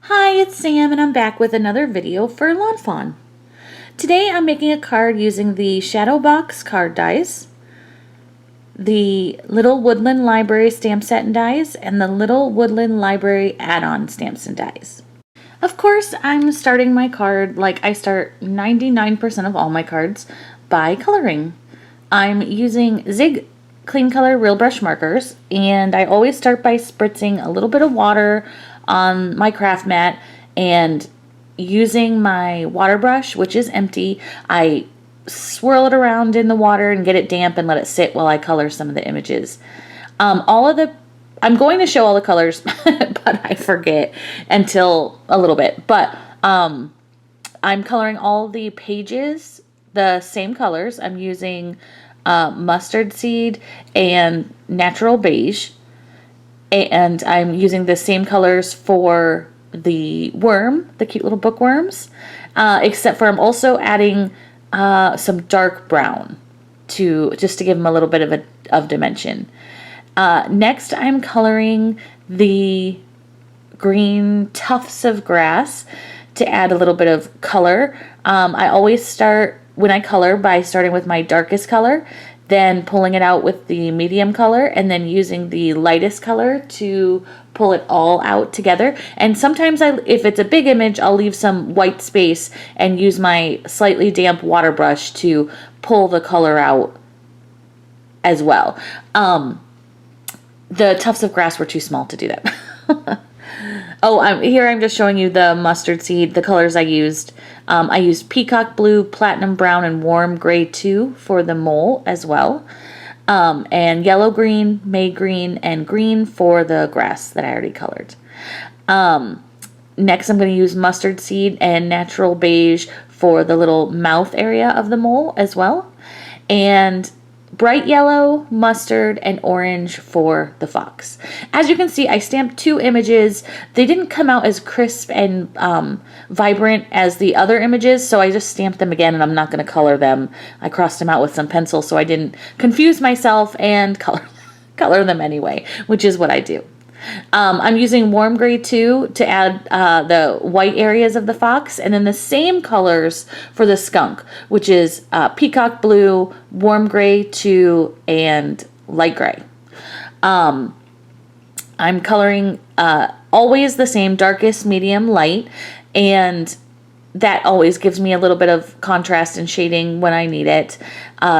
Hi, it's Sam and I'm back with another video for Lawn Fawn. Today I'm making a card using the Shadowbox card dies, the Little Woodland Library stamp set and dies, and the Little Woodland Library add-on stamps and dies. Of course, I'm starting my card like I start 99% of all my cards by coloring. I'm using Zig Clean Color Real Brush markers, and I always start by spritzing a little bit of water on my craft mat and using my water brush, which is empty. I swirl it around in the water and get it damp and let it sit while I color some of the images. I'm going to show all the colors, but I forget until a little bit. But I'm coloring all the pages the same colors. I'm using mustard seed and natural beige. And I'm using the same colors for the worm, the cute little bookworms, except for I'm also adding some dark brown just to give them a little bit of dimension. Next, I'm coloring the green tufts of grass to add a little bit of color. I always start when I color by starting with my darkest color, then pulling it out with the medium color, and then using the lightest color to pull it all out together. And sometimes if it's a big image, I'll leave some white space and use my slightly damp water brush to pull the color out as well. The tufts of grass were too small to do that. Here I'm just showing you the mustard seed, the colors I used. I used Peacock Blue, Platinum Brown, and Warm Gray 2 for the mole as well. And Yellow Green, May Green, and Green for the grass that I already colored. Next I'm going to use Mustard Seed and Natural Beige for the little mouth area of the mole as well. And bright yellow, mustard, and orange for the fox. As you can see, I stamped two images. They didn't come out as crisp and vibrant as the other images, so I just stamped them again, and I'm not going to color them. I crossed them out with some pencil so I didn't confuse myself and color them anyway, which is what I do. I'm using Warm Gray 2 to add the white areas of the fox, and then the same colors for the skunk, which is Peacock Blue, Warm Gray 2, and Light Gray. I'm coloring always the same, darkest, medium, light, and that always gives me a little bit of contrast and shading when I need it.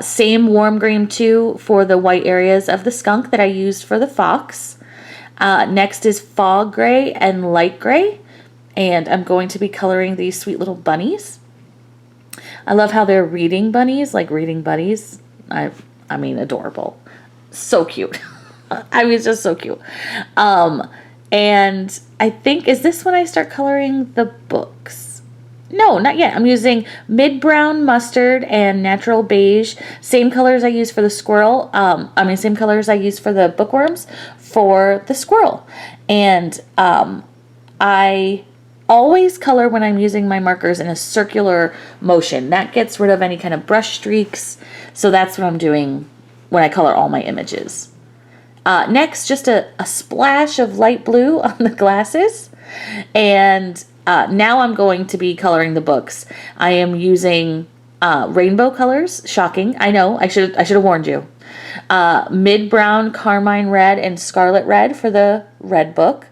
Same Warm Gray 2 for the white areas of the skunk that I used for the fox. Next is Fog Gray and Light Gray, and I'm going to be coloring these sweet little bunnies. I love how they're reading bunnies, like reading buddies. I mean, adorable. So cute. I mean, it's just so cute. And I think, is this when I start coloring the books? No, not yet. I'm using mid-brown mustard and natural beige. Same colors I use for the squirrel. Same colors I use for the bookworms for the squirrel. And I always color when I'm using my markers in a circular motion. That gets rid of any kind of brush streaks. So that's what I'm doing when I color all my images. Next, just a splash of light blue on the glasses. And now I'm going to be coloring the books. I am using rainbow colors. Shocking. I know. I should have warned you. Mid-brown, carmine red, and scarlet red for the red book.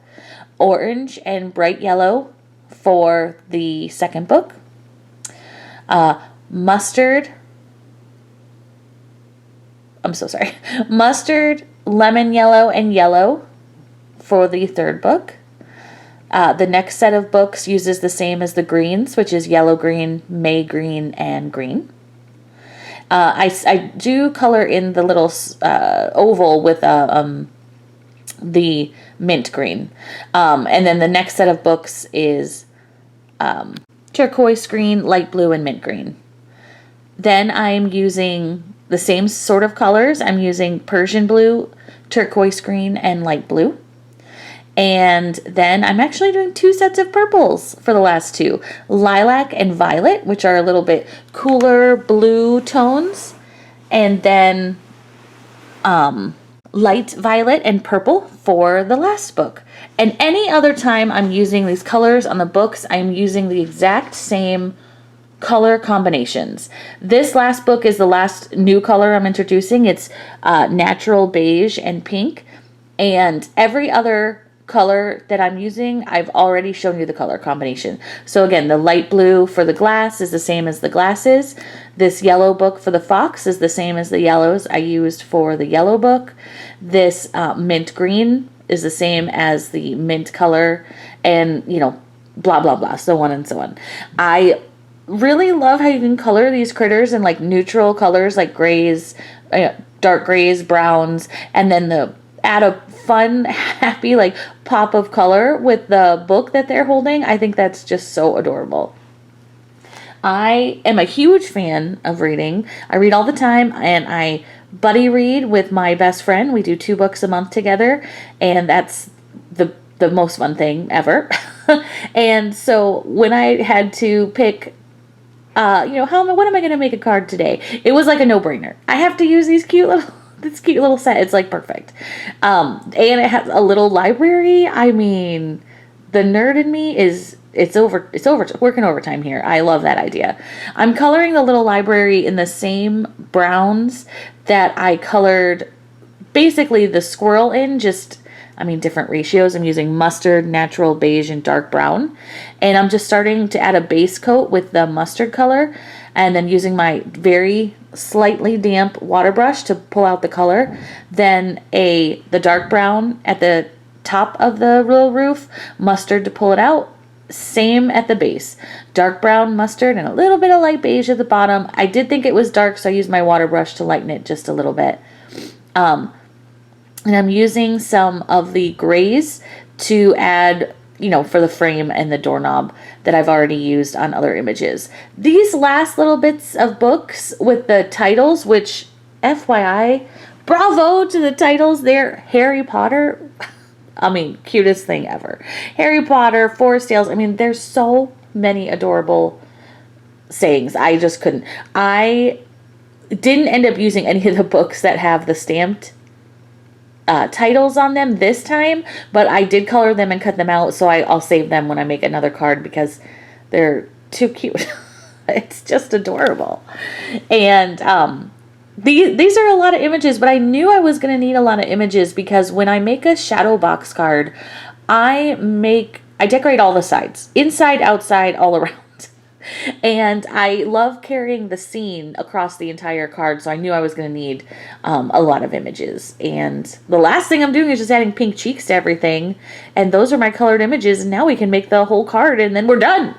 Orange and bright yellow for the second book. Mustard. I'm so sorry. Mustard, lemon yellow, and yellow for the third book. The next set of books uses the same as the greens, which is yellow green, May green, and green. I do color in the little oval with the mint green. And then the next set of books is turquoise green, light blue, and mint green. Then I'm using the same sort of colors. I'm using Persian blue, turquoise green, and light blue. And then I'm actually doing two sets of purples for the last two. Lilac and violet, which are a little bit cooler blue tones. And then light violet and purple for the last book. And any other time I'm using these colors on the books, I'm using the exact same color combinations. This last book is the last new color I'm introducing. It's natural beige and pink. And every other color that I'm using, I've already shown you the color combination. So again, the light blue for the glass is the same as the glasses. This yellow book for the fox is the same as the yellows I used for the yellow book. This mint green is the same as the mint color, and you know, blah blah blah, so on and so on. I really love how you can color these critters in like neutral colors like grays, dark grays, browns, and then add a fun, happy like pop of color with the book that they're holding. I think that's just so adorable. I am a huge fan of reading. I read all the time, and I buddy read with my best friend. We do 2 books a month together, and that's the most fun thing ever. And so when I had to pick what am I going to make a card today? It was like a no-brainer. I have to use this cute little set. It's like perfect. And it has a little library. I mean, the nerd in me it's working overtime here. I love that idea. I'm coloring the little library in the same browns that I colored basically the squirrel in, different ratios. I'm using mustard, natural beige, and dark brown. And I'm just starting to add a base coat with the mustard color, and then using my very slightly damp water brush to pull out the color. Then the dark brown at the top of the little roof, mustard to pull it out. Same at the base. Dark brown, mustard, and a little bit of light beige at the bottom. I did think it was dark, so I used my water brush to lighten it just a little bit. And I'm using some of the grays to add, for the frame and the doorknob that I've already used on other images. These last little bits of books with the titles, which, FYI, bravo to the titles. They're Harry Potter. Cutest thing ever. Harry Potter, Forest Tales. There's so many adorable sayings. I just couldn't. I didn't end up using any of the books that have the stamped titles on them this time, but I did color them and cut them out, so I'll save them when I make another card because they're too cute. It's just adorable. And these are a lot of images, but I knew I was going to need a lot of images because when I make a Shadowbox card, I decorate all the sides, inside, outside, all around. And I love carrying the scene across the entire card, so I knew I was going to need a lot of images. And the last thing I'm doing is just adding pink cheeks to everything, and those are my colored images, and now we can make the whole card, and then we're done.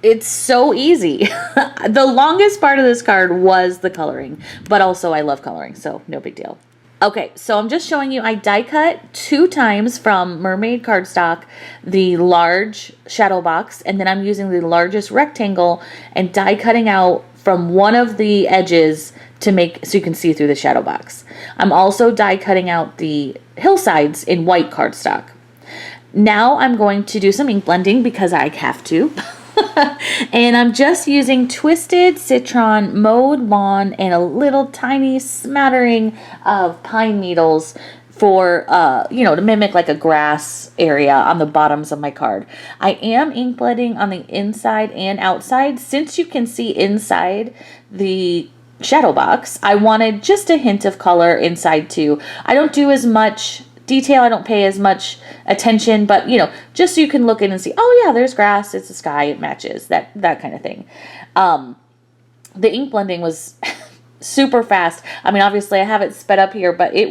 It's so easy. The longest part of this card was the coloring, but also I love coloring, so no big deal. Okay, so I'm just showing you, I die cut 2 times from Mermaid cardstock, the large Shadowbox, and then I'm using the largest rectangle and die cutting out from one of the edges to make, so you can see through the Shadowbox. I'm also die cutting out the hillsides in white cardstock. Now I'm going to do some ink blending because I have to. And I'm just using Twisted, Citron, Mowed, Lawn, and a little tiny smattering of pine needles for, to mimic like a grass area on the bottoms of my card. I am ink blending on the inside and outside. Since you can see inside the Shadowbox, I wanted just a hint of color inside too. I don't do as much detail, I don't pay as much attention, but just so you can look in and see, oh yeah, there's grass, it's a sky, it matches, that kind of thing. The ink blending was super fast. Obviously I have it sped up here, but it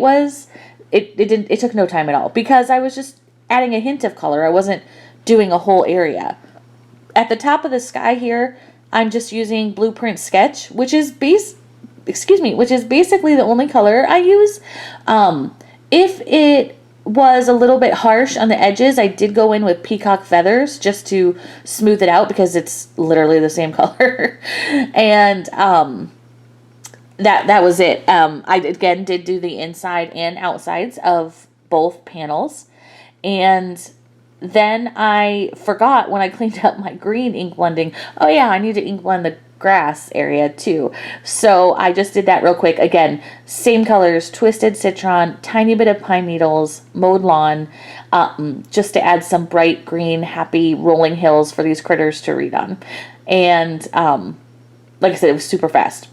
took no time at all because I was just adding a hint of color. I wasn't doing a whole area. At the top of the sky here, I'm just using Blueprint Sketch, which is basically the only color I use. If it was a little bit harsh on the edges, I did go in with Peacock Feathers just to smooth it out because it's literally the same color. And that was it. I again did do the inside and outsides of both panels. And then I forgot when I cleaned up my green ink blending, oh yeah, I need to ink blend grass area too. So I just did that real quick. Again, same colors, twisted citron, tiny bit of pine needles, mowed lawn, just to add some bright green, happy rolling hills for these critters to read on. And like I said, it was super fast.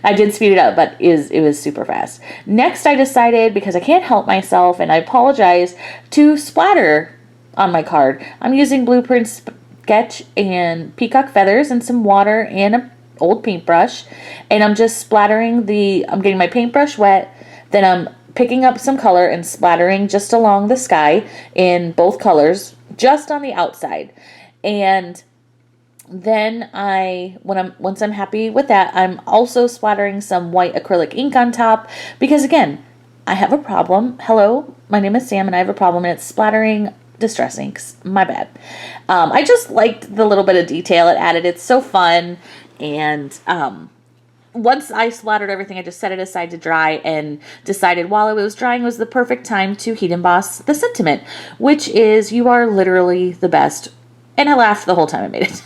I did speed it up, but it was super fast. Next, I decided, because I can't help myself, and I apologize, to splatter on my card. I'm using Blueprint Sketch and Peacock feathers and some water and an old paintbrush. And I'm just splattering I'm getting my paintbrush wet, then I'm picking up some color and splattering just along the sky in both colors, just on the outside. And then once I'm happy with that, I'm also splattering some white acrylic ink on top, because again, I have a problem. Hello, my name is Sam and I have a problem, and it's splattering distress inks. My bad. I just liked the little bit of detail it added. It's so fun. And once I splattered everything, I just set it aside to dry and decided while it was drying was the perfect time to heat emboss the sentiment, which is, "You are literally the best." And I laughed the whole time I made it.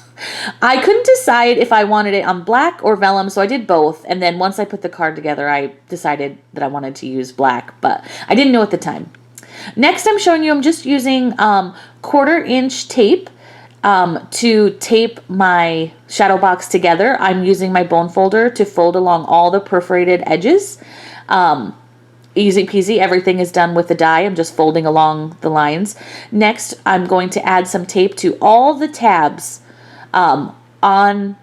I couldn't decide if I wanted it on black or vellum, so I did both. And then once I put the card together, I decided that I wanted to use black, but I didn't know at the time. Next, I'm showing you, I'm just using 1/4-inch tape to tape my Shadowbox together. I'm using my bone folder to fold along all the perforated edges. Easy peasy, everything is done with the die. I'm just folding along the lines. Next, I'm going to add some tape to all the tabs on the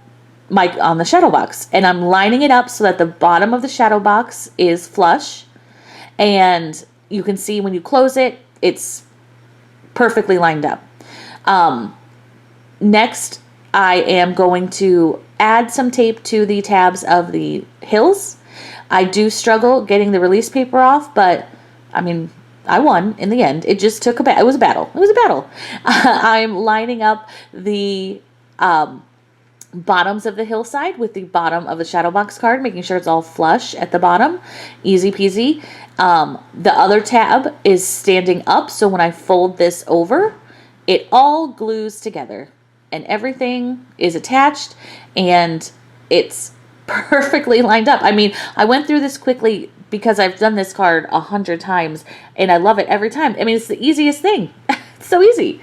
Shadowbox, and I'm lining it up so that the bottom of the Shadowbox is flush, and you can see when you close it, it's perfectly lined up. Next, I am going to add some tape to the tabs of the hills. I do struggle getting the release paper off, but I mean, I won in the end. It just took it was a battle. It was a battle. I'm lining up the bottoms of the hillside with the bottom of the Shadowbox card, making sure it's all flush at the bottom. Easy peasy. The other tab is standing up, so when I fold this over, it all glues together and everything is attached and it's perfectly lined up. I mean, I went through this quickly because I've done this card 100 times and I love it every time. I mean, it's the easiest thing. It's so easy.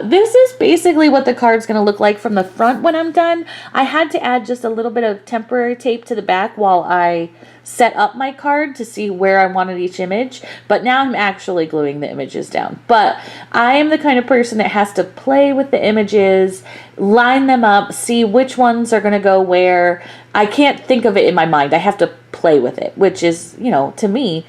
This is basically what the card's going to look like from the front when I'm done. I had to add just a little bit of temporary tape to the back while I set up my card to see where I wanted each image, but now I'm actually gluing the images down. But I am the kind of person that has to play with the images, line them up, see which ones are going to go where. I can't think of it in my mind. I have to play with it, which is, you know, to me,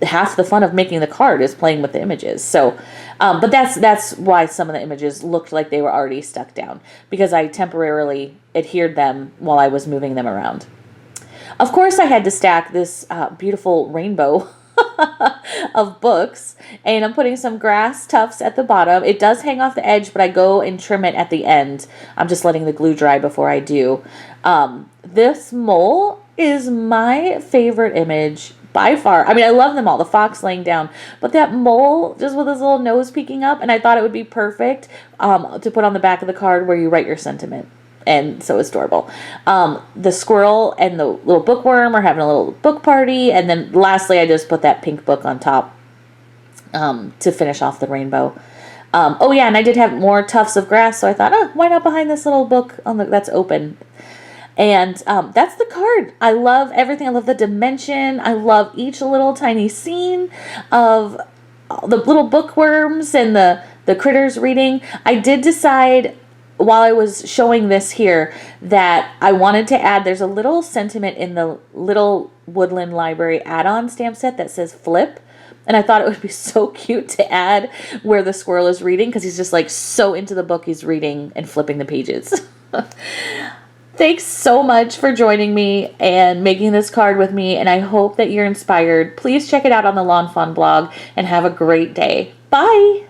half the fun of making the card is playing with the images. So, but that's why some of the images looked like they were already stuck down, because I temporarily adhered them while I was moving them around. Of course, I had to stack this beautiful rainbow of books, and I'm putting some grass tufts at the bottom. It does hang off the edge, but I go and trim it at the end. I'm just letting the glue dry before I do. This mole is my favorite image by far. I mean, I love them all. The fox laying down, but that mole just with his little nose peeking up, and I thought it would be perfect to put on the back of the card where you write your sentiment. And so it's adorable. The squirrel and the little bookworm are having a little book party. And then lastly, I just put that pink book on top to finish off the rainbow. Oh yeah, and I did have more tufts of grass, so I thought, why not behind this little book that's open? And that's the card. I love everything. I love the dimension. I love each little tiny scene of the little bookworms and the critters reading. I did decide while I was showing this here that I wanted to add, there's a little sentiment in the little Woodland Library add-on stamp set that says flip. And I thought it would be so cute to add where the squirrel is reading, because he's just like so into the book he's reading and flipping the pages. Thanks so much for joining me and making this card with me, and I hope that you're inspired. Please check it out on the Lawn Fawn blog and have a great day. Bye!